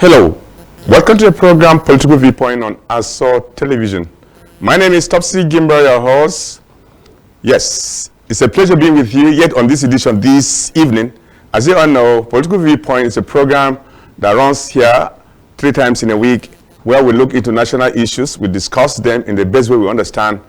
Hello, welcome to the program Political Viewpoint on ASO Television. My name is Topsy Gimber, your host. Yes, it's a pleasure being with you yet on this edition this evening. As you all know, Political Viewpoint is a program that runs here 3 times in a week where we look into national issues, we discuss them in the best way we understand.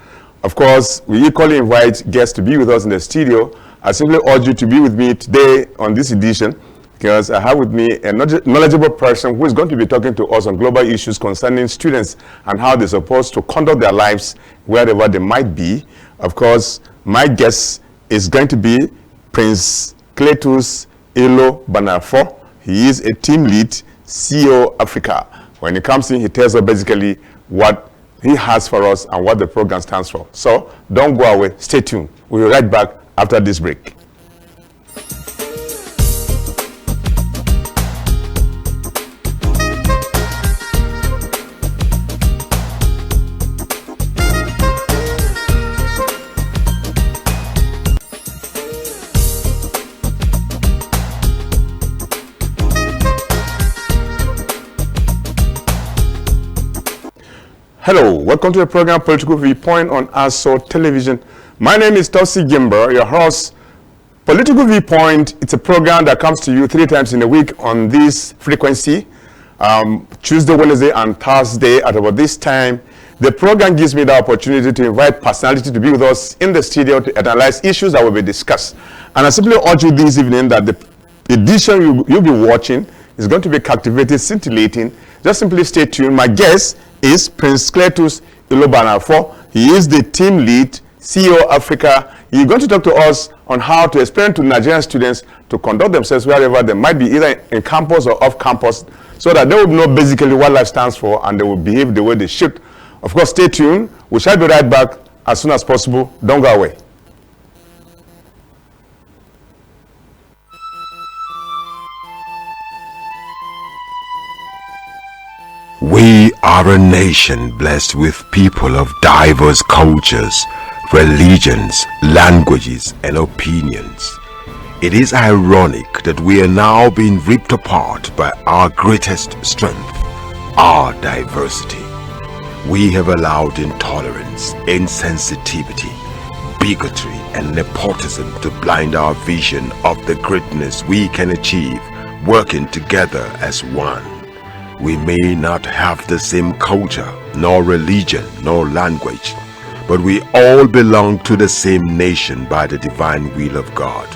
Of course, we equally invite guests to be with us in the studio. I simply urge you to be with me today on this edition, because I have with me a knowledgeable person who is going to be talking to us on global issues concerning students and how they're supposed to conduct their lives wherever they might be. Of course, my guest is going to be Prince Cletus Ilo Banafo. He is a team lead, CEO Africa. When he comes in, he tells us basically what he has for us and what the program stands for. So don't go away, stay tuned. We'll be right back after this break. Hello, welcome to the program Political Viewpoint on ASO Television. My name is Topsy Gimber, your host. Political Viewpoint, it's a program that comes to you 3 times in a week on this frequency, Tuesday, Wednesday, and Thursday at about this time. The program gives me the opportunity to invite personality to be with us in the studio to analyze issues that will be discussed. And I simply urge you this evening that the edition you'll be watching is going to be captivating, scintillating. Just simply stay tuned. My guest is Prince Cletus Ilo Banafo. He is the team lead, CEO Africa. He's going to talk to us on how to explain to Nigerian students to conduct themselves wherever they might be, either in campus or off campus, so that they will know basically what life stands for and they will behave the way they should. Of course, stay tuned. We shall be right back as soon as possible. Don't go away. We are a nation blessed with people of diverse cultures, religions, languages, and opinions. It is ironic that we are now being ripped apart by our greatest strength, our diversity. We have allowed intolerance, insensitivity, bigotry, and nepotism to blind our vision of the greatness we can achieve working together as one. We may not have the same culture, nor religion, nor language, but we all belong to the same nation by the divine will of God.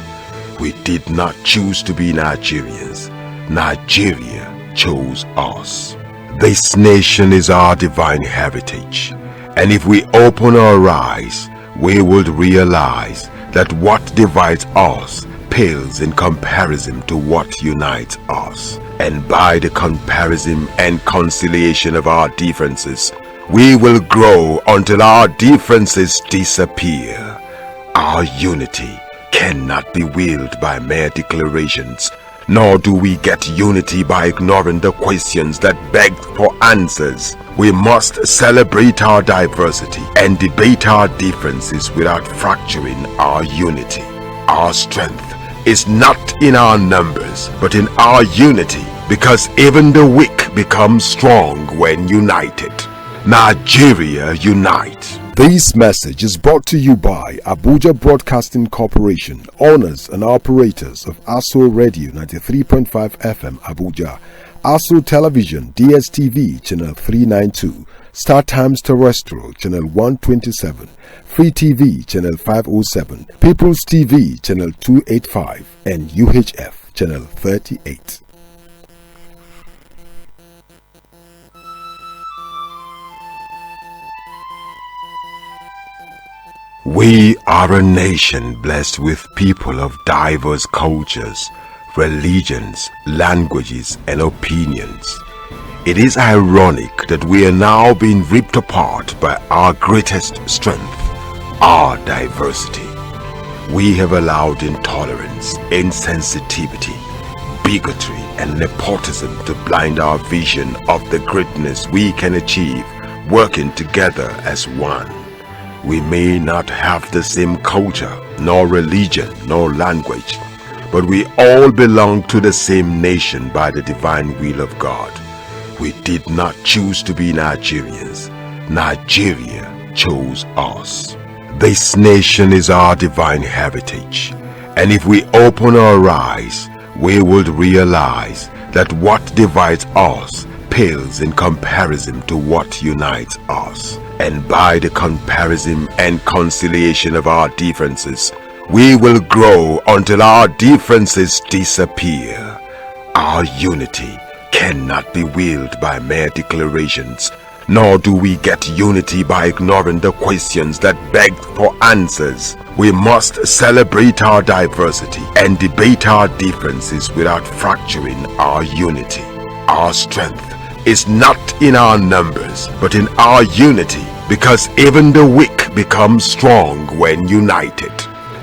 We did not choose to be Nigerians. Nigeria chose us. This nation is our divine heritage, and if we open our eyes, we would realize that what divides us pales in comparison to what unites us. And by the comparison and conciliation of our differences, we will grow until our differences disappear. Our unity cannot be willed by mere declarations, nor do we get unity by ignoring the questions that beg for answers. We must celebrate our diversity and debate our differences without fracturing our unity. Our strength is not in our numbers, but in our unity, because even the weak become strong when united. Nigeria unite. This message is brought to you by Abuja Broadcasting Corporation, owners and operators of ASO Radio 93.5 FM Abuja, ASO Television DSTV Channel 392, Star Times Terrestrial Channel 127, Free TV Channel 507, People's TV Channel 285, and UHF Channel 38. We are a nation blessed with people of diverse cultures, religions, languages, and opinions. It is ironic that we are now being ripped apart by our greatest strength, our diversity. We have allowed intolerance, insensitivity, bigotry, and nepotism to blind our vision of the greatness we can achieve working together as one. We may not have the same culture, nor religion, nor language, but we all belong to the same nation by the divine will of God. We did not choose to be Nigerians. Nigeria chose us. This nation is our divine heritage. And if we open our eyes, we would realize that what divides us pales in comparison to what unites us. And by the comparison and conciliation of our differences, we will grow until our differences disappear. Our unity cannot be willed by mere declarations, nor do we get unity by ignoring the questions that beg for answers. We must celebrate our diversity and debate our differences without fracturing our unity. Our strength is not in our numbers, but in our unity, because even the weak become strong when united.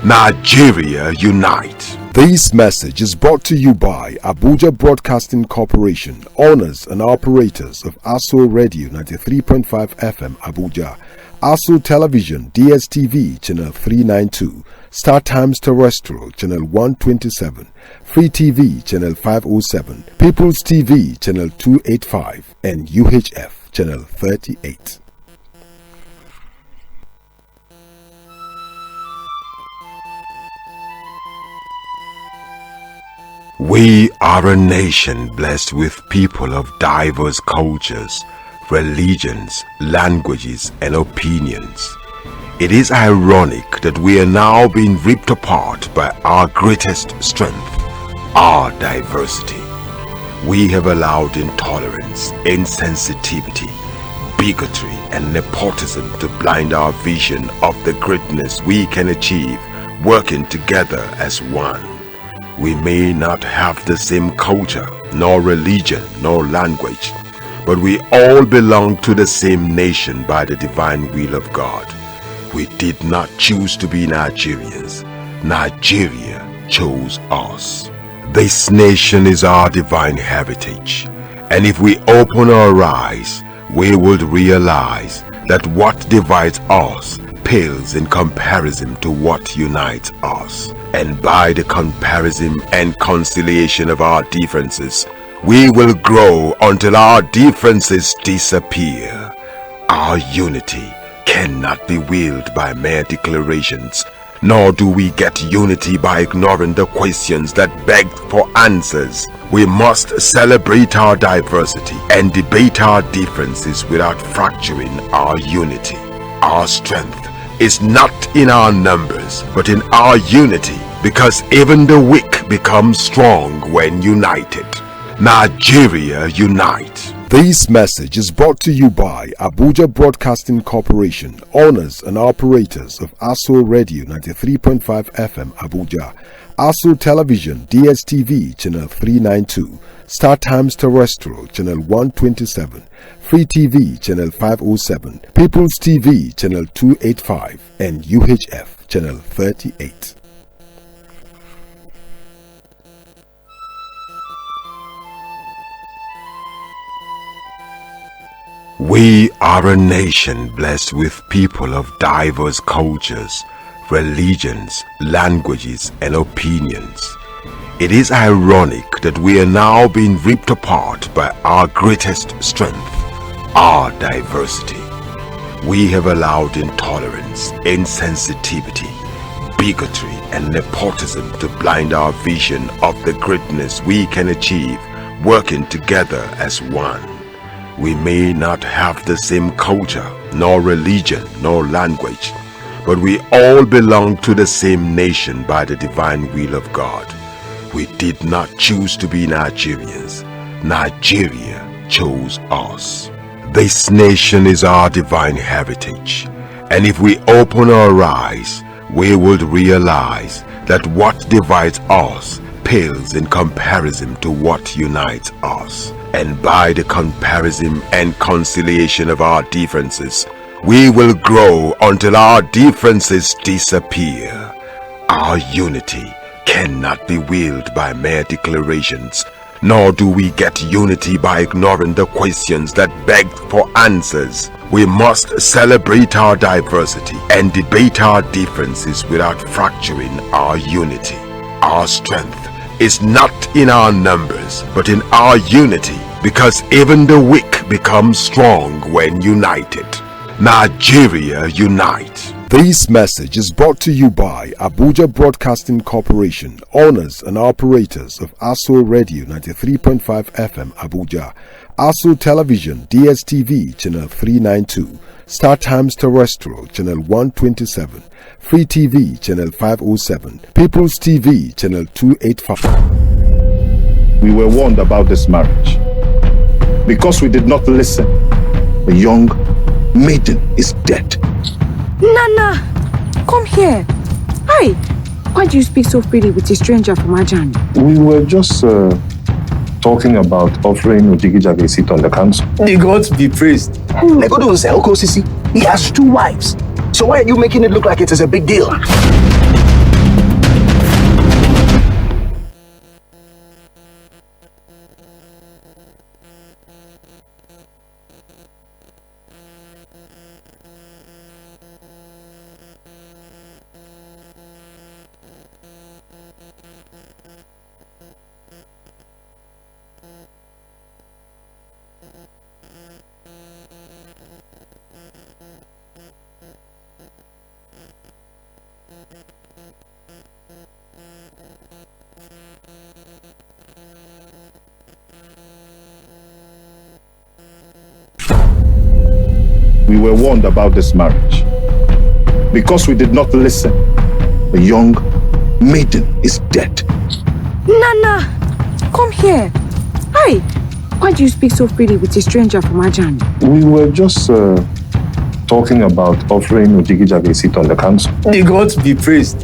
Nigeria unite. This message is brought to you by Abuja Broadcasting Corporation, owners and operators of ASO Radio 93.5 FM Abuja, ASO Television DSTV Channel 392, Star Times Terrestrial Channel 127, Free TV Channel 507, People's TV Channel 285, and UHF Channel 38. We are a nation blessed with people of diverse cultures, religions, languages, and opinions. It is ironic that we are now being ripped apart by our greatest strength, our diversity. We have allowed intolerance, insensitivity, bigotry, and nepotism to blind our vision of the greatness we can achieve working together as one. We may not have the same culture, nor religion, nor language, but we all belong to the same nation by the divine will of God. We did not choose to be Nigerians. Nigeria chose us. This nation is our divine heritage, and if we open our eyes, we would realize that what divides us pales in comparison to what unites us. And by the comparison and conciliation of our differences, we will grow until our differences disappear. Our unity cannot be willed by mere declarations, nor do we get unity by ignoring the questions that beg for answers. We must celebrate our diversity and debate our differences without fracturing our unity. Our strength is not in our numbers, but in our unity, because even the weak become strong when united. Nigeria unite. This message is brought to you by Abuja Broadcasting Corporation, owners and operators of ASO Radio 93.5 FM Abuja, ASO Television DSTV Channel 392, Star Times Terrestrial Channel 127, Free TV Channel 507, People's TV Channel 285, and UHF Channel 38. We are a nation blessed with people of diverse cultures, religions, languages, and opinions. It is ironic that we are now being ripped apart by our greatest strength, our diversity. We have allowed intolerance, insensitivity, bigotry, and nepotism to blind our vision of the greatness we can achieve working together as one. We may not have the same culture, nor religion, nor language, but we all belong to the same nation by the divine will of God. We did not choose to be Nigerians. Nigeria chose us. This nation is our divine heritage, and if we open our eyes, we would realize that what divides us pales in comparison to what unites us. And by the comparison and conciliation of our differences, we will grow until our differences disappear. Our unity cannot be willed by mere declarations, nor do we get unity by ignoring the questions that beg for answers. We must celebrate our diversity and debate our differences without fracturing our unity. Our strength is not in our numbers, but in our unity, because even the weak become strong when united. Nigeria unite. This message is brought to you by Abuja Broadcasting Corporation, owners and operators of ASO Radio 93.5 FM Abuja, ASO Television DSTV Channel 392, Star Times Terrestrial Channel 127, Free TV Channel 507, People's TV Channel 285. We were warned about this marriage. Because we did not listen, the young maiden is dead. Nana, come here. Hi. Why do you speak so freely with a stranger from Ajani? We were just talking about offering Ojigijag a seat on the council. The gods be praised. He has 2 wives. So why are you making it look like it is a big deal? We were warned about this marriage. Because we did not listen, the young maiden is dead. Nana, come here. Hi. Why do you speak so freely with a stranger from Ajani? We were just talking about offering Ojigijag a seat on the council. The gods be praised.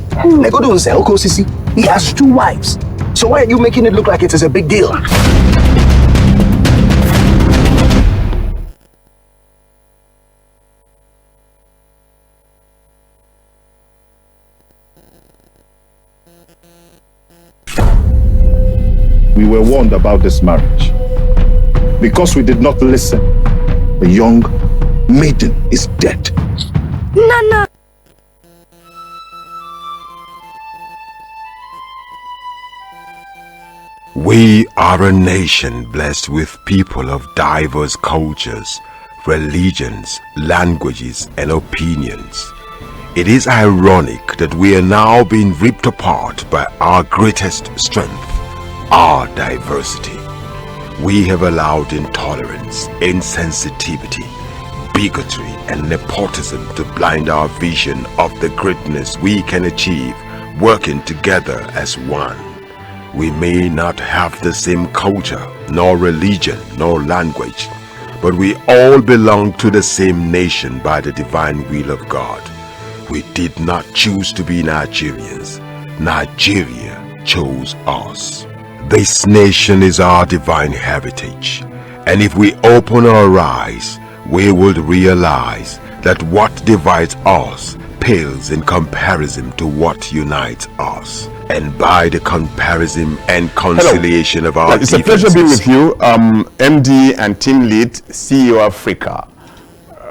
He has 2 wives. So why are you making it look like it is a big deal? We were warned about this marriage. Because we did not listen, the young maiden is dead. Nana. We are a nation blessed with people of diverse cultures, religions, languages, and opinions. It is ironic that we are now being ripped apart by our greatest strength, our diversity. We have allowed intolerance, insensitivity, bigotry, and nepotism to blind our vision of the greatness we can achieve working together as one. We may not have the same culture, nor religion, nor language, but we all belong to the same nation by the divine will of God. We did not choose to be Nigerians. Nigeria chose us. This nation is our divine heritage, and if we open our eyes, we would realize that what divides us pales in comparison to what unites us. And by the comparison and conciliation of our it's a pleasure being with you, MD and team lead, CEO Africa.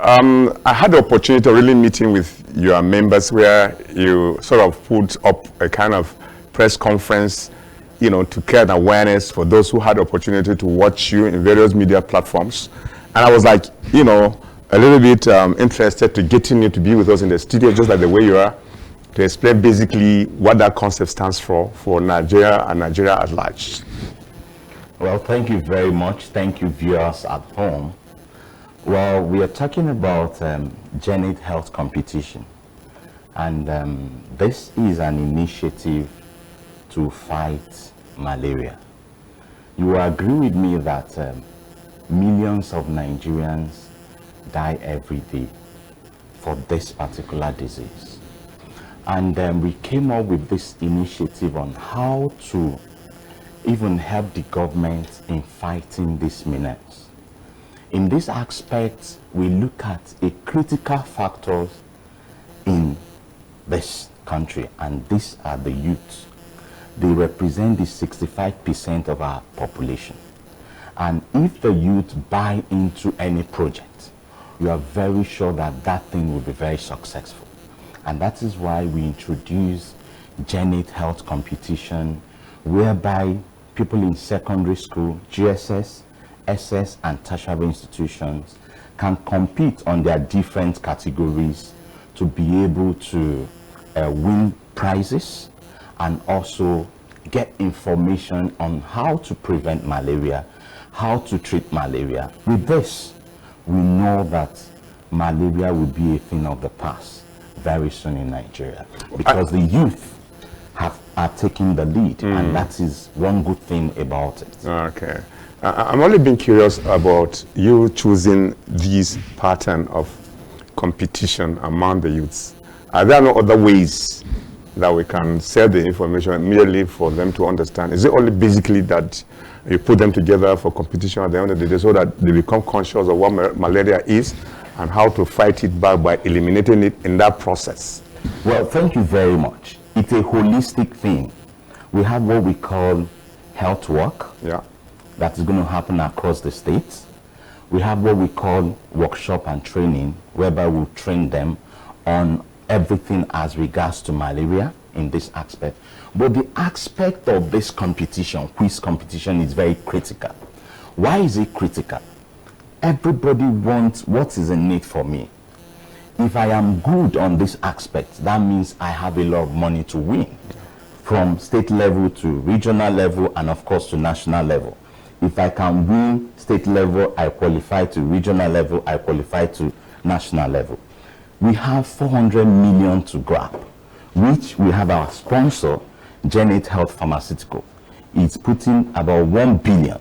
I had the opportunity of really meeting with your members where you sort of put up a kind of press conference, you know, to create awareness for those who had the opportunity to watch you in various media platforms. And I was like, you know, a little bit interested to getting you to be with us in the studio, just like the way you are, to explain basically what that concept stands for Nigeria and Nigeria at large. Well, thank you very much. Thank you, viewers at home. Well, we are talking about Janet Health Competition, and this is an initiative to fight malaria. You will agree with me that millions of Nigerians die every day for this particular disease. And we came up with this initiative on how to even help the government in fighting this menace. In this aspect, we look at a critical factors in this country, and these are the youth. They represent the 65% of our population. And if the youth buy into any project, you are very sure that that thing will be very successful. And that is why we introduced Janet Health Competition, whereby people in secondary school, GSS, SS and tertiary institutions can compete on their different categories to be able to win prizes and also get information on how to prevent malaria, how to treat malaria. With this, we know that malaria will be a thing of the past very soon in Nigeria, because the youth are taking the lead, and that is one good thing about it. Okay. I'm only being curious about you choosing this pattern of competition among the youths. Are there no other ways that we can sell the information immediately for them to understand? Is it only basically that you put them together for competition at the end of the day so that they become conscious of what malaria is and how to fight it back by eliminating it in that process? Well, thank you very much. It's a holistic thing. We have what we call health work. Yeah. That is going to happen across the states. We have what we call workshop and training, whereby we train them on everything as regards to malaria in this aspect. But the aspect of this competition, quiz competition, is very critical. Why is it critical? Everybody wants what is in it for me. If I am good on this aspect, that means I have a lot of money to win, from state level to regional level and of course to national level. If I can win state level, I qualify to regional level, I qualify to national level. We have 400 million to grab, which we have our sponsor, Janet Health Pharmaceutical. It's putting about 1 billion,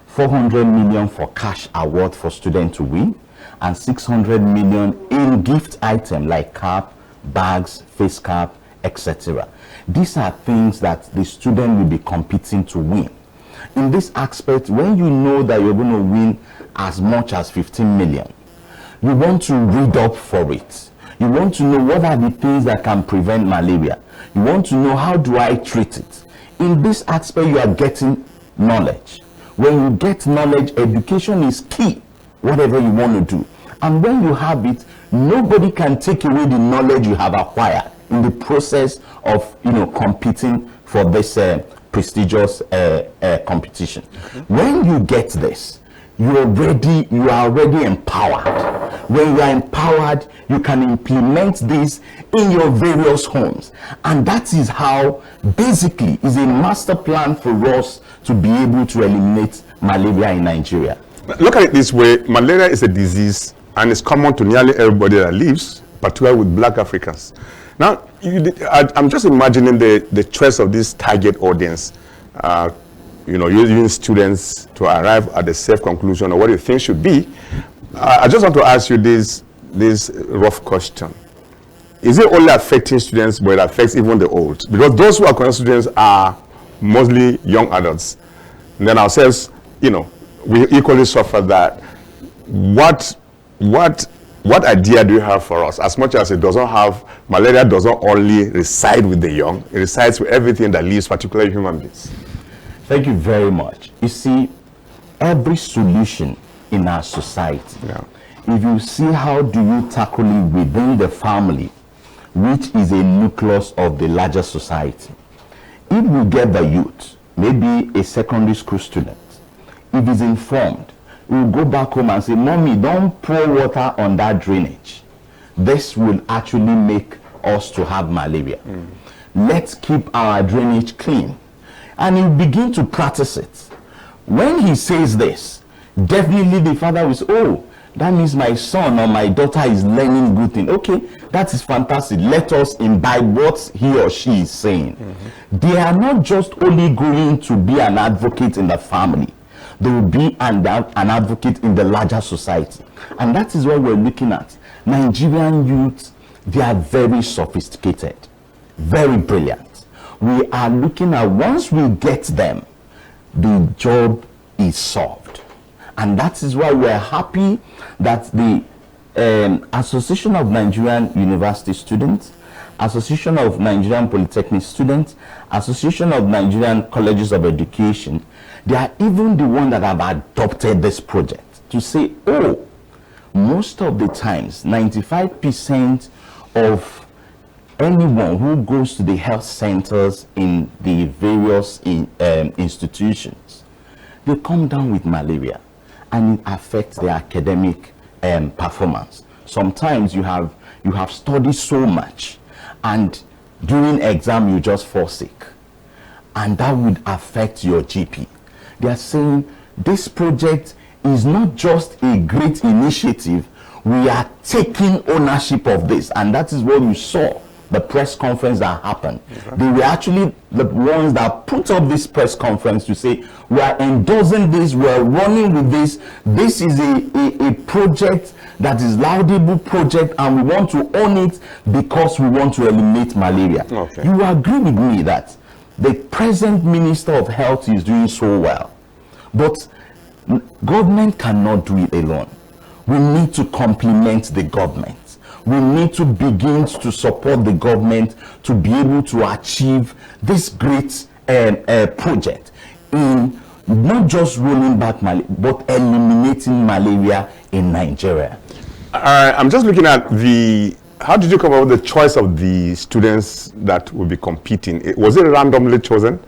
400 million for cash award for students to win, and 600 million in gift item like cap, bags, face cap, etc. These are things that the student will be competing to win. In this aspect, when you know that you're going to win as much as 15 million, you want to read up for it. You want to know what are the things that can prevent malaria. You want to know how do I treat it. In this aspect, you are getting knowledge. When you get knowledge, education is key, whatever you want to do. And when you have it, nobody can take away the knowledge you have acquired in the process of, competing for this prestigious competition. When you get this, you are already empowered. When you are empowered, you can implement this in your various homes. And that is how, basically, is a master plan for us to be able to eliminate malaria in Nigeria. Look at it this way: malaria is a disease and it's common to nearly everybody that lives, particularly with black Africans. Now, I'm just imagining the choice of this target audience, using students to arrive at the safe conclusion of what you think should be. I just want to ask you this rough question. Is it only affecting students, but it affects even the old? Because those who are current students are mostly young adults. And then ourselves, we equally suffer that. What idea do you have for us? As much as malaria doesn't only reside with the young, it resides with everything that lives, particularly human beings. Thank you very much. You see, every solution in our society, if you see how do you tackle it within the family, which is a nucleus of the larger society. If we get the youth, maybe a secondary school student, if he's informed, he will go back home and say, "Mommy, don't pour water on that drainage. This will actually make us to have malaria. Let's keep our drainage clean." And he'll begin to practice it. When he says this, definitely the father will say, "Oh, that means my son or my daughter is learning good thing." Okay, that is fantastic. Let us imbibe what he or she is saying. They are not just only going to be an advocate in the family. They will be an advocate in the larger society. And that is what we're looking at. Nigerian youth, they are very sophisticated, very brilliant. We are looking at, once we get them, the job is solved. And that is why we're happy that the Association of Nigerian University Students, Association of Nigerian Polytechnic Students, Association of Nigerian Colleges of Education, they are even the ones that have adopted this project to say, oh, most of the times, 95% of anyone who goes to the health centers in the various institutions, they come down with malaria. and it affects their academic performance. Sometimes you have studied so much, and during exam you just fall sick, and that would affect your GP. They are saying this project is not just a great initiative, we are taking ownership of this. And that is what you saw, the press conference that happened. Okay. They were actually the ones that put up this press conference to say, we are endorsing this, we are running with this. This is a project that is laudable project, and we want to own it because we want to eliminate malaria. Okay. You agree with me that the present Minister of Health is doing so well, but government cannot do it alone. We need to complement the government. We need to begin to support the government to be able to achieve this great project in not just rolling back malaria, but eliminating malaria in Nigeria. I'm just looking at how did you come up with the choice of the students that will be competing? Was it randomly chosen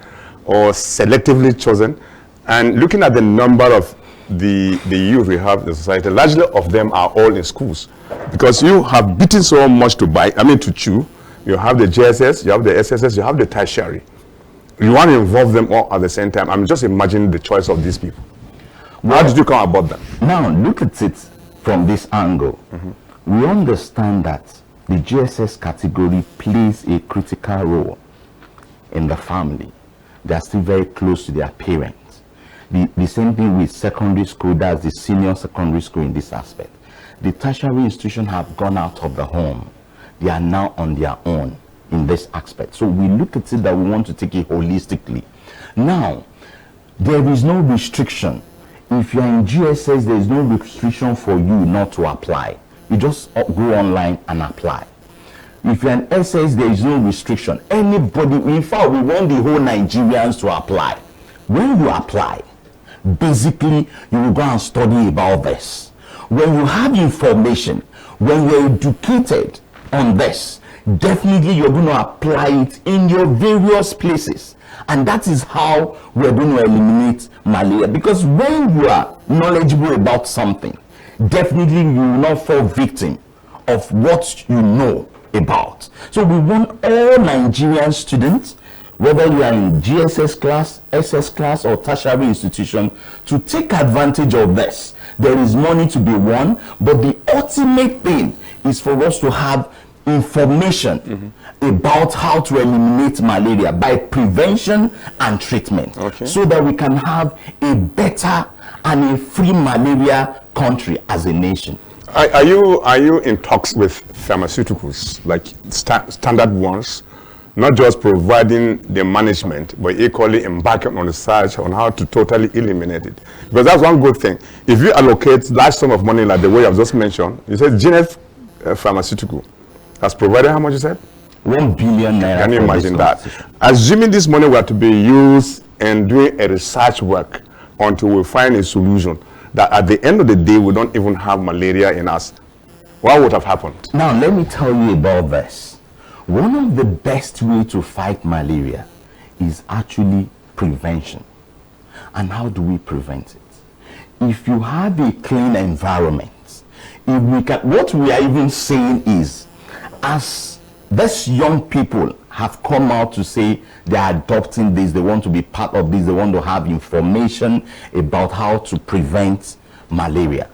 or selectively chosen? And looking at the number of the youth we have in the society, largely of them are all in schools, because you have beaten so much to chew. You have the JSS, you have the SSS, you have the tertiary. You want to involve them all at the same time. I'm just imagining the choice of these people. How did you come about that? Now look at it from this angle. We understand that the GSS category plays a critical role in the family. They are still very close to their parents. The same thing with secondary school, that's the senior secondary school in this aspect. The tertiary institutions have gone out of the home. They are now on their own in this aspect. So we look at it that we want to take it holistically. Now, there is no restriction. If you are in GSS, there is no restriction for you not to apply. You just go online and apply. If you're an SS, there is no restriction. Anybody, in fact, we want the whole Nigerians to apply. When you apply, basically, you will go and study about this. When you have information, when you're educated on this, definitely you're going to apply it in your various places. And that is how we're going to eliminate malaria. Because when you are knowledgeable about something, definitely you will not fall victim of what you know about. So we want all Nigerian students, whether you are in GSS class, SS class, or tertiary institution, to take advantage of this. There is money to be won, but the ultimate thing is for us to have information about how to eliminate malaria by prevention and treatment, so that we can have a better and a free malaria country as a nation. Are you in talks with pharmaceuticals, like standard ones, not just providing the management, but equally embarking on research on how to totally eliminate it? Because that's one good thing. If you allocate large sum of money like the way I've just mentioned, you said Geneth Pharmaceutical has provided how much you said? 1 billion naira. Can you imagine that? Assuming this money were to be used and doing a research work until we find a solution, that at the end of the day we don't even have malaria in us, what would have happened? Now let me tell you about this. One of the best ways to fight malaria is actually prevention. And how do we prevent it? If you have a clean environment, if we can, what we are even saying is, as these young people have come out to say they are adopting this, they want to be part of this, they want to have information about how to prevent malaria.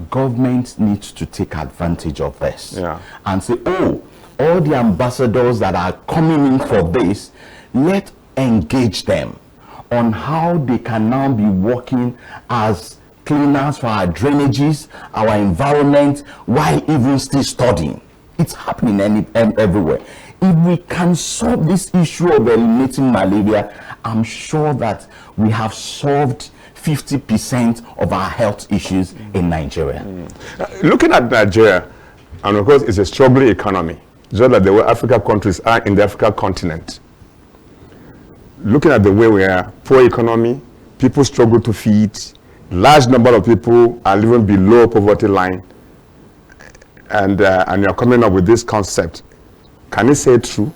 Government needs to take advantage of this and say, oh, all the ambassadors that are coming in for this, let's engage them on how they can now be working as cleaners for our drainages, our environment, while even still studying. It's happening everywhere. If we can solve this issue of eliminating malaria, I'm sure that we have solved 50% of our health issues in Nigeria. Looking at Nigeria, and of course it's a struggling economy, just like the way African countries are in the African continent. Looking at the way we are, poor economy, people struggle to feed, large number of people are living below poverty line, and you're coming up with this concept. Can you say it true?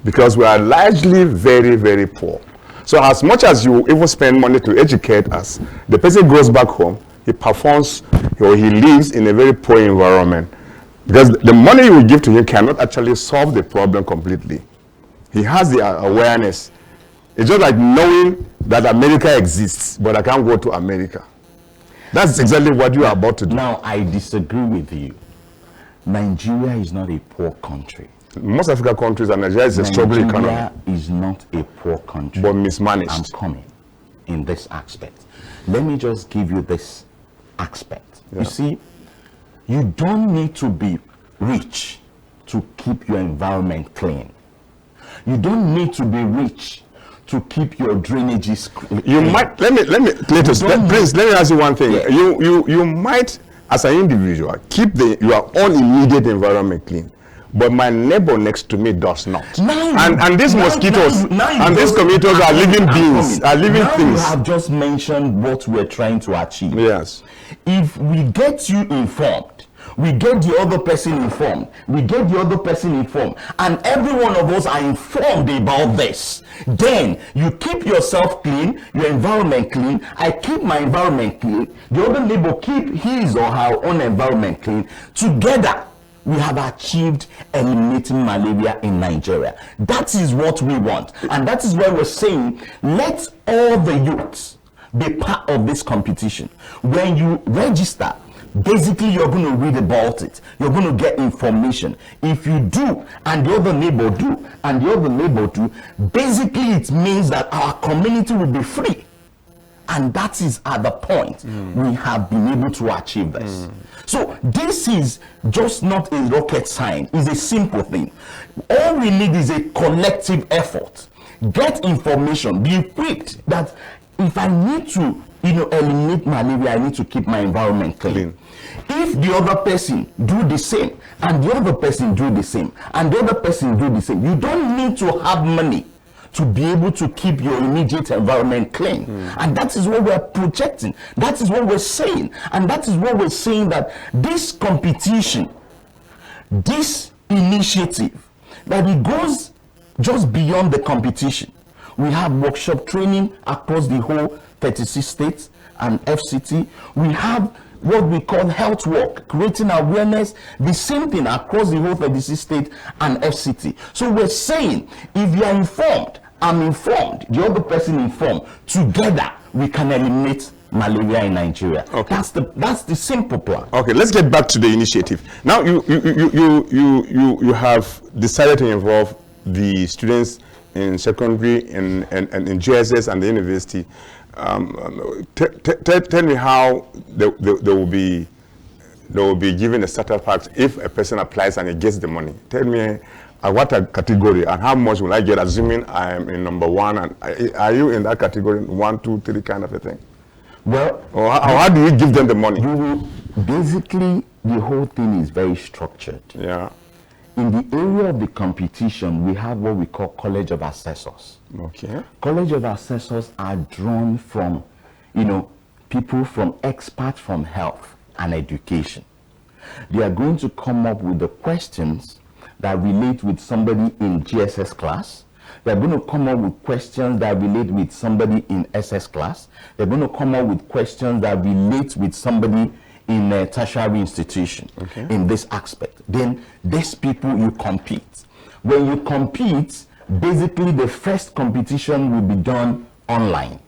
Because we are largely very, very poor. So as much as you even spend money to educate us, the person goes back home, he performs or he lives in a very poor environment. Because the money you will give to him cannot actually solve the problem completely. He has the awareness. It's just like knowing that America exists, but I can't go to America. That's exactly what you are about to do. Now, I disagree with you. Nigeria is not a poor country. Most African countries, and Nigeria is a struggling economy. Nigeria is not a poor country. But mismanaged. I'm coming in this aspect. Let me just give you this aspect. Yeah. You see, you don't need to be rich to keep your environment clean. You don't need to be rich to keep your drainages clean. You might, please, let me ask you one thing. Yeah. You might, as an individual, keep your own immediate environment clean. But my neighbor next to me does not. And these mosquitoes and these tomatoes are living beings, are living things. You have just mentioned what we're trying to achieve. Yes. If we get you informed, we get the other person informed, we get the other person informed, and every one of us are informed about this, then you keep yourself clean, your environment clean, I keep my environment clean, the other neighbor keep his or her own environment clean. Together, we have achieved eliminating malaria in Nigeria. That is what we want. And that is why we're saying, let all the youths be part of this competition. When you register, basically you're going to read about it. You're going to get information. If you do, and the other neighbor do, and the other neighbor do, basically it means that our community will be free. And that is at the point we have been able to achieve this. So this is just not a rocket science. It's a simple thing. All we need is a collective effort. Get information. Be equipped that if I need to, eliminate malaria, I need to keep my environment clean. If the other person do the same, and the other person do the same, and the other person do the same, you don't need to have money to be able to keep your immediate environment clean. And that is what we're projecting. That is what we're saying. And that is what we're saying, that this competition, this initiative, that it goes just beyond the competition. We have workshop training across the whole 36 states and FCT. We have what we call health work, creating awareness, the same thing across the whole 36 states and FCT. So we're saying, if you are informed, I'm informed, the other person informed, together we can eliminate malaria in Nigeria. Okay. That's the simple plan. Okay, let's get back to the initiative. Now you have decided to involve the students in secondary and in JSS and the university. Tell me how they will be given a startup pack if a person applies and he gets the money. Tell me what category and how much will I get, assuming I am in number one, and are you in that category, 1, 2, 3 kind of a thing? Well, or how do you give them the money? Basically, the whole thing is very structured. Yeah. In the area of the competition, we have what we call College of Assessors. Okay. College of Assessors are drawn from, people from experts from health and education. They are going to come up with the questions that relate with somebody in GSS class. They're going to come up with questions that relate with somebody in SS class. They're going to come up with questions that relate with somebody in a tertiary institution. Okay. In this aspect. Then these people, you compete. When you compete, basically the first competition will be done online.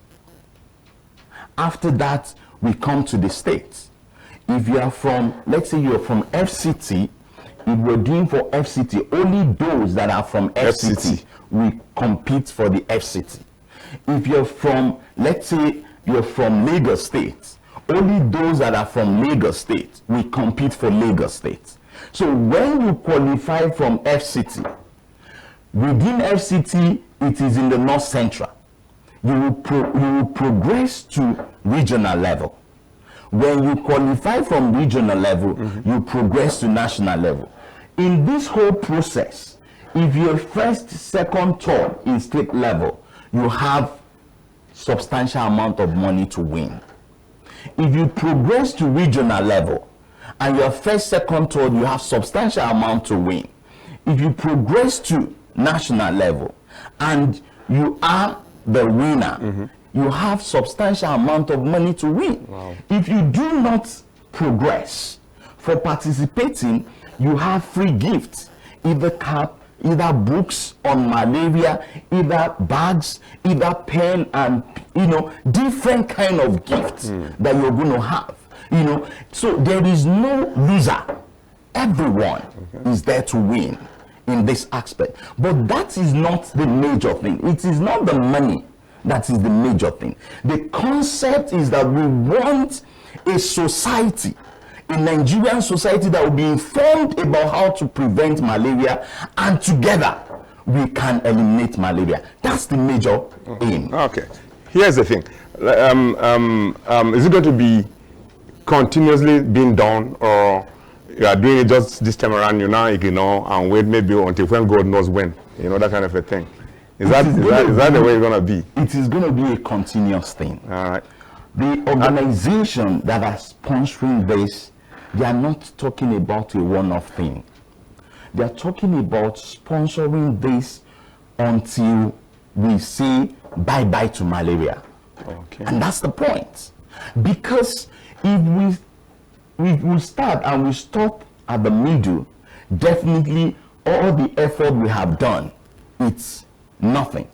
After that, we come to the states. If you are from, let's say you're from FCT, if we're doing for FCT, only those that are from FCT will compete for the FCT. If you're from, let's say you're from Lagos State, only those that are from Lagos State will compete for Lagos State. So when you qualify from FCT, within FCT, it is in the North Central. You will progress to regional level. When you qualify from regional level, you progress to national level. In this whole process, if you're first, second, third in state level, you have substantial amount of money to win. If you progress to regional level and you're first, second, third, you have substantial amount to win. If you progress to national level and you are the winner, you have substantial amount of money to win. Wow. If you do not progress for participating, you have free gifts, either cap, either books on malaria, either bags, either pen, and different kind of gifts that you're going to have. So there is no loser. Everyone is there to win in this aspect. But that is not the major thing. It is not the money that is the major thing. The concept is that we want a society, a Nigerian society, that will be informed about how to prevent malaria, and together we can eliminate malaria. That's the major aim. Okay. Here's the thing. Is it going to be continuously being done, or you are doing it just this time around, and wait maybe until when God knows when, that kind of a thing? Is that the way it's going to be? It is going to be a continuous thing. All right. The organization that are sponsoring this, they are not talking about a one-off thing. They are talking about sponsoring this until we say bye-bye to malaria. Okay. And that's the point. Because if we start and we stop at the middle, definitely all the effort we have done, it's nothing.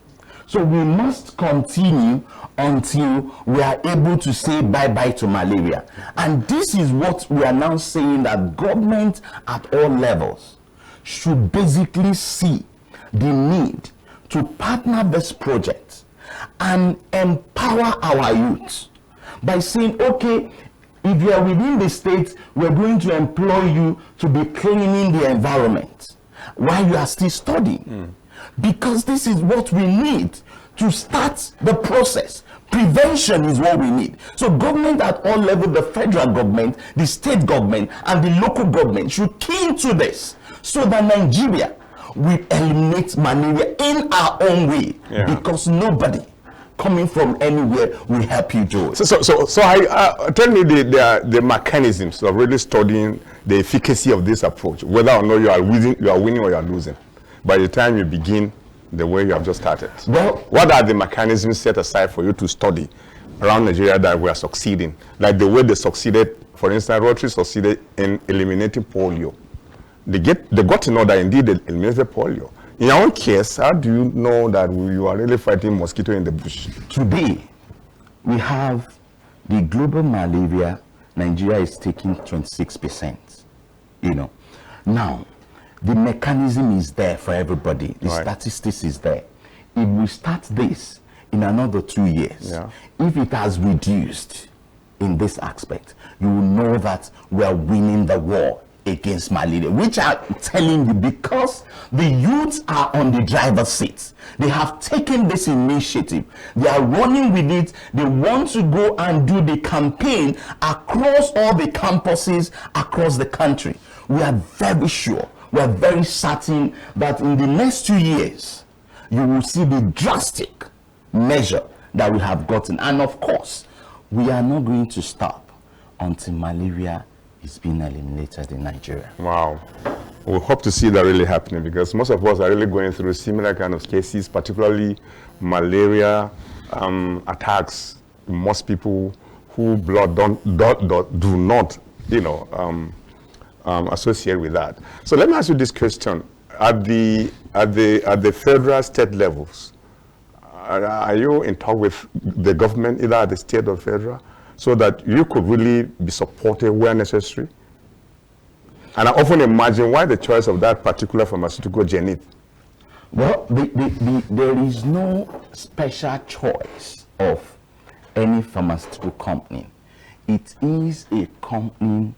So we must continue until we are able to say bye-bye to malaria. And this is what we are now saying, that government at all levels should basically see the need to partner this project and empower our youth by saying, okay, if you are within the state, we're going to employ you to be cleaning the environment while you are still studying. Because this is what we need to start the process. Prevention is what we need. So government at all levels, the federal government, the state government, and the local government should key into this, so that Nigeria will eliminate malaria in our own way. Because nobody coming from anywhere will help you do it. So tell me the mechanisms of really studying the efficacy of this approach, whether or not you are winning or you are losing, by the time you begin the way you have just started. Well, what are the mechanisms set aside for you to study around Nigeria that we are succeeding? Like the way they succeeded, for instance, Rotary succeeded in eliminating polio. They got to know that indeed they eliminated polio. In your own case, how do you know that you are really fighting mosquito in the bush? Today, we have the global malaria. Nigeria is taking 26%. Now, the mechanism is there for everybody. The statistics is there. If we start this in another 2 years, if it has reduced in this aspect, you will know that we are winning the war against malaria, which I'm telling you, because the youths are on the driver's seat. They have taken this initiative. They are running with it. They want to go and do the campaign across all the campuses across the country. We are very sure, we are very certain that in the next 2 years, you will see the drastic measure that we have gotten. And of course, we are not going to stop until malaria is being eliminated in Nigeria. Wow. We hope to see that really happening, because most of us are really going through similar kind of cases, particularly malaria attacks. Most people who blood do not, associate with that. So let me ask you this question: at the federal, state levels, are you in talk with the government, either at the state or federal, so that you could really be supported where necessary? And I often imagine why the choice of that particular pharmaceutical Zenith. Well, there is no special choice of any pharmaceutical company. It is a company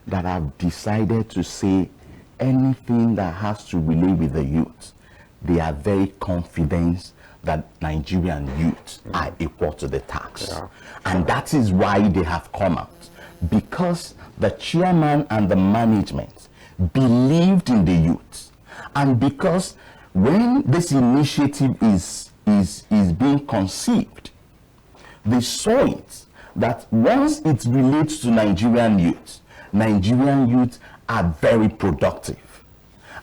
that have decided to say anything that has to relate with the youth. They are very confident that Nigerian youth are equal to the tax. And that is why they have come out. Because the chairman and the management believed in the youth. And because when this initiative is being conceived, they saw it, that once it relates to Nigerian youth are very productive.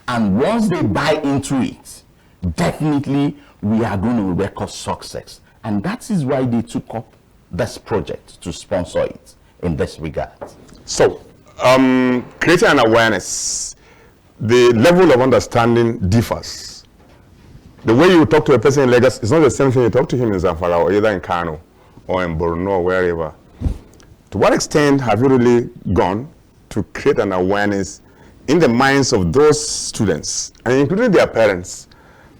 And once they buy into it, definitely we are going to record success. And that is why they took up this project to sponsor it in this regard. So, creating an awareness, the level of understanding differs. The way you talk to a person in Lagos is not the same thing you talk to him in Zamfara or either in Kano or in Borno or wherever. To what extent have you really gone to create an awareness in the minds of those students, and including their parents,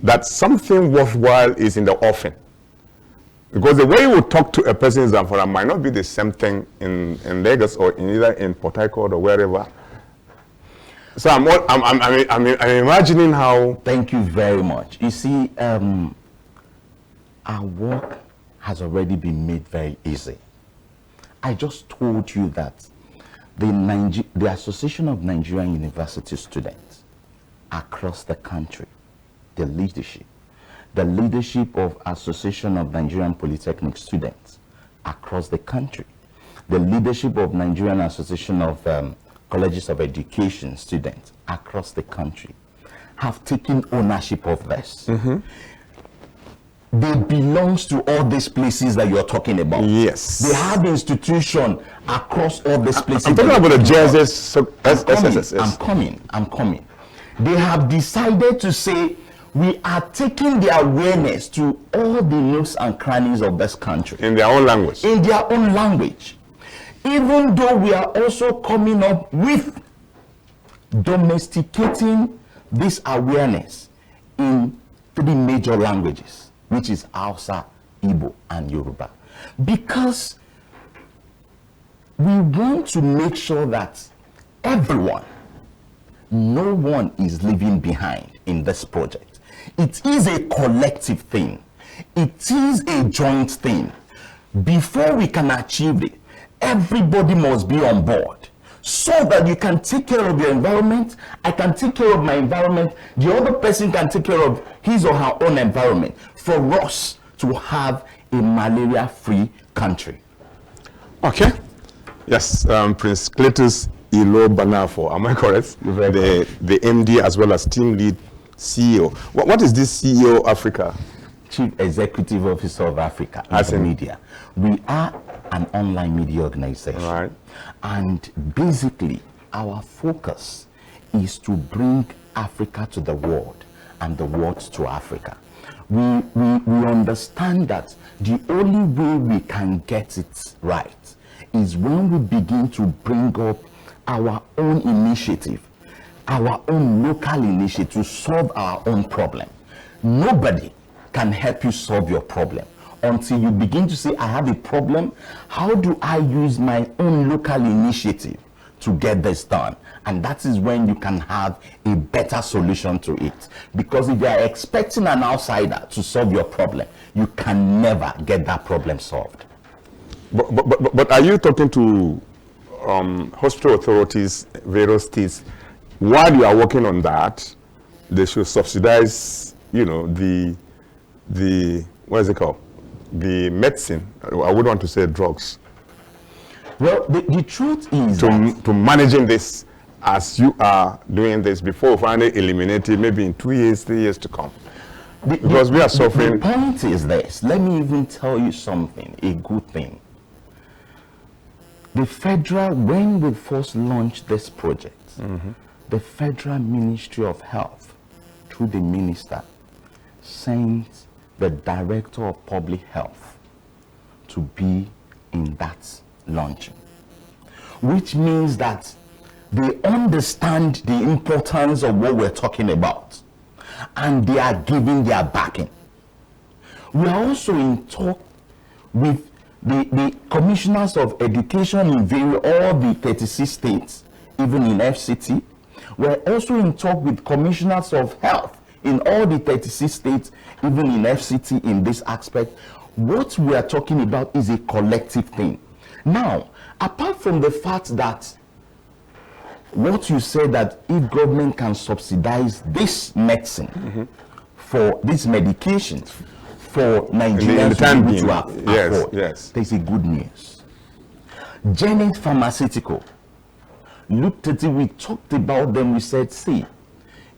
that something worthwhile is in the offing? Because the way you would talk to a person in Zamfara might not be the same thing in Lagos or either in Port Harcourt or wherever. So I'm imagining how. Thank you very much. You see, our work has already been made very easy. I just told you that the Association of Nigerian University Students across the country, the leadership of Association of Nigerian Polytechnic Students across the country, the leadership of Nigerian Association of Colleges of Education Students across the country have taken ownership of this. They belong to all these places that you're talking about. Yes. They have institution across all these places. I'm talking about the JSS. I'm coming. They have decided to say, we are taking the awareness to all the nooks and crannies of this country. In their own language. In their own language. Even though we are also coming up with domesticating this awareness in 3 major languages, which is Hausa, Igbo, and Yoruba. Because we want to make sure that everyone, no one is leaving behind in this project. It is a collective thing. It is a joint thing. Before we can achieve it, everybody must be on board so that you can take care of your environment. I can take care of my environment. The other person can take care of his or her own environment for us to have a malaria-free country. Okay. Yes, Prince Cletus Ilo Banafo, am I correct? The MD as well as team lead CEO. What is this CEO Africa? Chief Executive Officer of Africa As in Media. We are an online media organization. Right. And basically, our focus is to bring Africa to the world and the world to Africa. We understand that the only way we can get it right is when we begin to bring up our own initiative, our own local initiative to solve our own problem. Nobody can help you solve your problem until you begin to say, I have a problem. How do I use my own local initiative to get this done? And that is when you can have a better solution to it. Because if you are expecting an outsider to solve your problem, you can never get that problem solved. But are you talking to hospital authorities, various states, while you are working on that, they should subsidize, you know, the what is it called? The medicine. I wouldn't want to say drugs. Well, the truth is to managing this as you are doing this before finally eliminating maybe in 2 years, 3 years to come. Because we are suffering. The point is this. Let me even tell you something, a good thing. The federal, when we first launched this project, the Federal Ministry of Health, through the minister, sent the Director of Public Health to be in that launching. Which means that they understand the importance of what we're talking about, and they are giving their backing. We are also in talk with the commissioners of education in all the 36 states, even in FCT. We're also in talk with commissioners of health in all the 36 states, even in FCT in this aspect. What we are talking about is a collective thing. Now, apart from the fact that what you said, that if government can subsidize this medicine for these medications for Nigerians to afford, there's a good news. Janet Pharmaceutical looked at it, we talked about them, we said, see,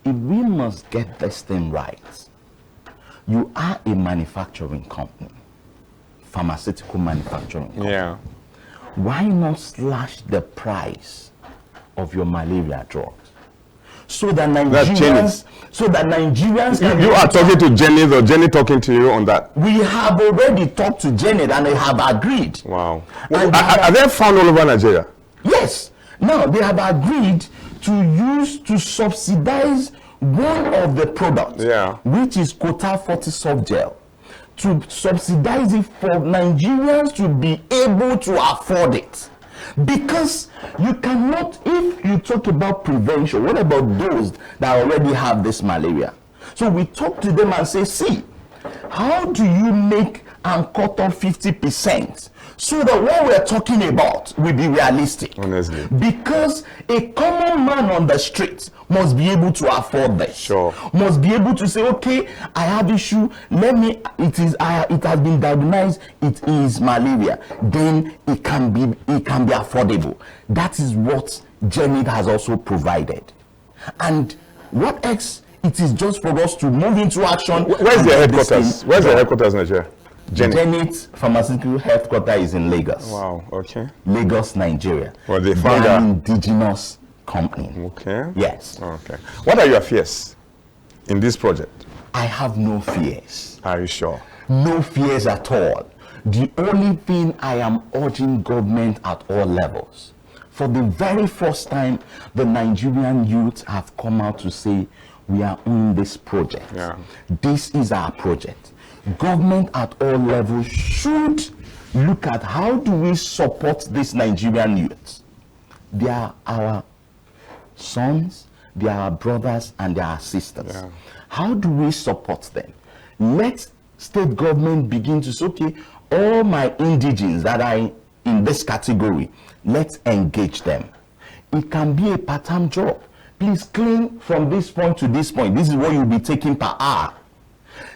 if we must get this thing right, you are a manufacturing company. pharmaceutical manufacturing company. Yeah. Why not slash the price of your malaria drugs? So that Nigerians can you are talking to Jenny, or Jenny talking to you on that? We have already talked to Janet and they have agreed. Wow. Are they found all over Nigeria? Yes. Now they have agreed to subsidize one of the products, which is Kota 40 soft gel, to subsidize it for Nigerians to be able to afford it. Because you cannot, if you talk about prevention, what about those that already have this malaria? So we talk to them and say, see, how do you make and cut off 50% so that what we're talking about will be realistic? Honestly. Because a common man on the street must be able to afford this. Sure. Must be able to say, okay, I have issue, it has been diagnosed, it is malaria. Then it can be affordable. That is what Janet has also provided. And what else? It is just for us to move into action. Where's the headquarters? Where's the headquarters in Nigeria? Janet Pharmaceutical Headquarters is in Lagos. Wow, okay. Lagos, Nigeria. Well, they found an indigenous company. Okay. Yes. Okay. What are your fears in this project? I have no fears. Are you sure? No fears at all. The only thing I am urging government at all levels, for the very first time, the Nigerian youth have come out to say, we are on this project. Yeah. This is our project. Government at all levels should look at how do we support these Nigerian youths. They are our sons, they are our brothers, and they are our sisters. Yeah. How do we support them? Let state government begin to say, okay, all my indigenes that are in this category, let's engage them. It can be a part-time job. Please clean from this point to this point. This is what you'll be taking per hour.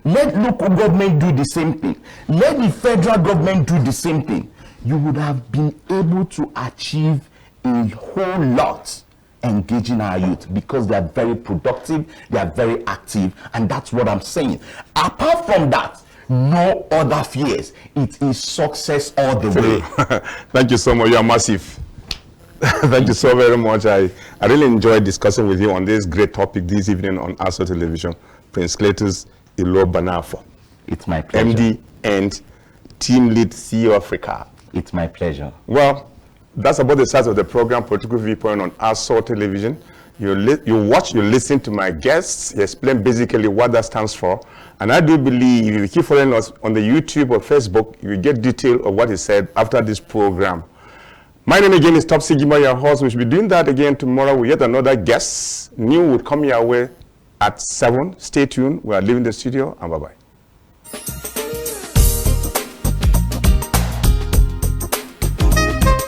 Let local government do the same thing. Let the federal government do the same thing. You would have been able to achieve a whole lot engaging our youth, because they are very productive, they are very active, and that's what I'm saying. Apart from that, no other fears. It is success all the way. Thank you so much. You are massive. Thank you so very much. I really enjoyed discussing with you on this great topic this evening on ASO Television. Prince Cletus Ilo Banafo. It's my pleasure. MD and Team Lead CEO Africa. It's my pleasure. Well, that's about the size of the program, Political Viewpoint on ASO Television. You watch, you listen to my guests, you explain basically what that stands for. And I do believe if you keep following us on the YouTube or Facebook, you will get detail of what is said after this program. My name again is Topsy Gimba, your host. We should be doing that again tomorrow with yet another guest. New will come your way at 7. Stay tuned. We are leaving the studio, and bye-bye.